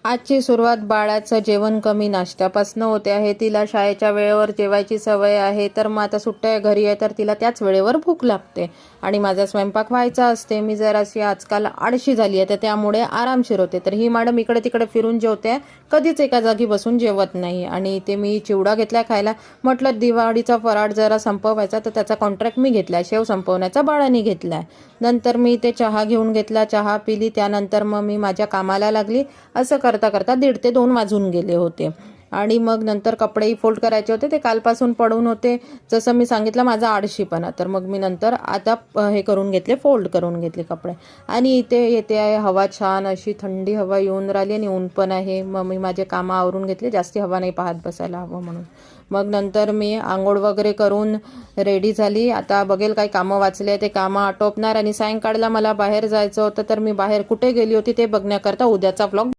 आजची सुरुवात बाळाचं जेवण कमी नाश्त्यापासून होते आहे. तिला शाळेच्या वेळेवर जेवायची सवय आहे, तर मग आता सुट्ट्या घरी आहे तर तिला त्याच वेळेवर भूक लागते आणि माझा स्वयंपाक व्हायचा असते. मी जराशी आजकाल आळशी झाली आहे, तर त्यामुळे आरामशीर होते. तर ही मॅडम इकडे तिकडे फिरून जेवते, कधीच एका जागी बसून जेवत नाही. आणि ते मी चिवडा घेतला खायला. म्हटलं दिवाळीचा फराळ जरा संपवायचा, तर त्याचा कॉन्ट्रॅक्ट मी घेतला. शेव संपवण्याचा बाळाने घेतलाय. नंतर मी ते चहा घेऊन घेतला, चहा पिली. त्यानंतर मग मी माझ्या कामाला लागली. असं करता करता 1:30 ते 2 वाजून गेले होते. आणि मग नंतर कपडेही फोल्ड करायचे होते, ते कालपासून पडून होते. जसं मी सांगितलं माझा आळशीपणा, तर मग मी नंतर आता हे करून घेतले, फोल्ड करून घेतले कपडे. आणि इथे येते आहे हवा, छान अशी थंडी हवा येऊन राहिली आणि ऊन पण आहे. मग मी माझे कामं आवरून घेतले, जास्ती हवा नाही पाहत बसायला हवं म्हणून. मग नंतर मी आंघोळ वगैरे करून रेडी झाली. आता बघेल काही कामं वाचले ते कामं आटोपणार. आणि सायंकाळला मला बाहेर जायचं होतं, तर मी बाहेर कुठे गेली होती ते बघण्याकरता उद्याचा व्लॉग